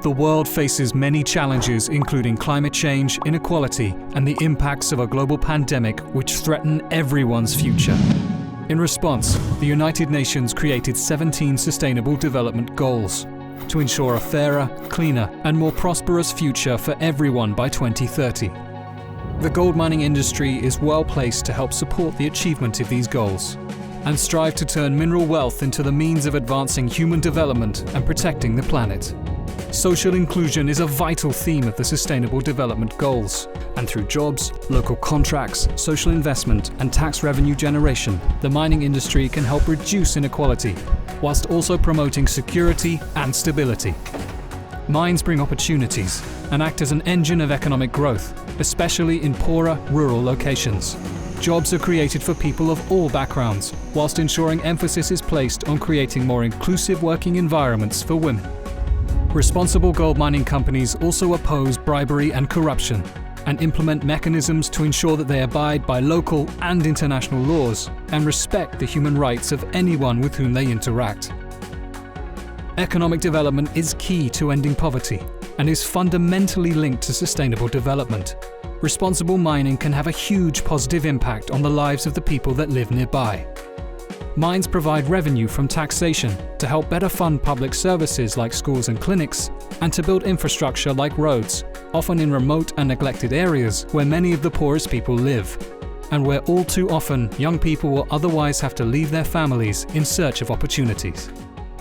The world faces many challenges, including climate change, inequality, and the impacts of a global pandemic which threaten everyone's future. In response, the United Nations created 17 Sustainable Development Goals to ensure a fairer, cleaner, and more prosperous future for everyone by 2030. The gold mining industry is well placed to help support the achievement of these goals and strive to turn mineral wealth into the means of advancing human development and protecting the planet. Social inclusion is a vital theme of the Sustainable Development Goals, and through jobs, local contracts, social investment, and tax revenue generation, the mining industry can help reduce inequality, whilst also promoting security and stability. Mines bring opportunities and act as an engine of economic growth, especially in poorer, rural locations. Jobs are created for people of all backgrounds, whilst ensuring emphasis is placed on creating more inclusive working environments for women. Responsible gold mining companies also oppose bribery and corruption and implement mechanisms to ensure that they abide by local and international laws and respect the human rights of anyone with whom they interact. Economic development is key to ending poverty and is fundamentally linked to sustainable development. Responsible mining can have a huge positive impact on the lives of the people that live nearby. Mines provide revenue from taxation to help better fund public services like schools and clinics, and to build infrastructure like roads, often in remote and neglected areas where many of the poorest people live, and where all too often young people will otherwise have to leave their families in search of opportunities.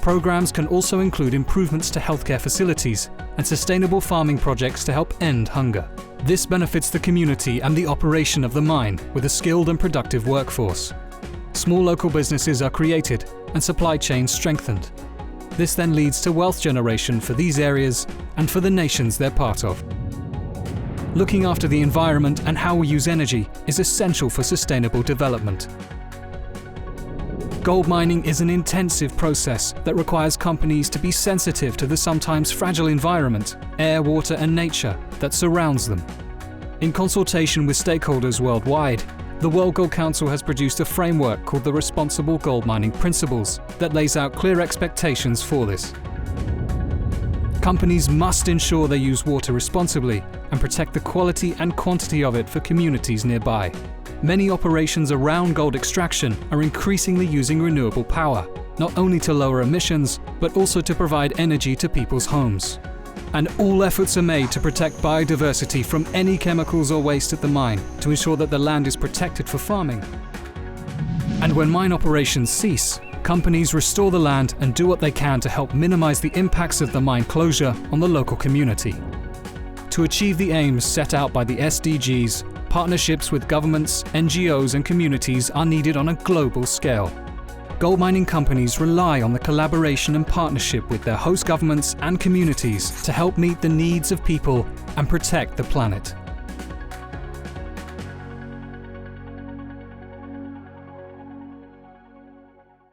Programs can also include improvements to healthcare facilities and sustainable farming projects to help end hunger. This benefits the community and the operation of the mine with a skilled and productive workforce. Small local businesses are created and supply chains strengthened. This then leads to wealth generation for these areas and for the nations they're part of. Looking after the environment and how we use energy is essential for sustainable development. Gold mining is an intensive process that requires companies to be sensitive to the sometimes fragile environment, air, water, and nature that surrounds them. In consultation with stakeholders worldwide, the World Gold Council has produced a framework called the Responsible Gold Mining Principles that lays out clear expectations for this. Companies must ensure they use water responsibly and protect the quality and quantity of it for communities nearby. Many operations around gold extraction are increasingly using renewable power, not only to lower emissions, but also to provide energy to people's homes. And all efforts are made to protect biodiversity from any chemicals or waste at the mine to ensure that the land is protected for farming. And when mine operations cease, companies restore the land and do what they can to help minimize the impacts of the mine closure on the local community. To achieve the aims set out by the SDGs, partnerships with governments, NGOs and communities are needed on a global scale. Gold mining companies rely on the collaboration and partnership with their host governments and communities to help meet the needs of people and protect the planet.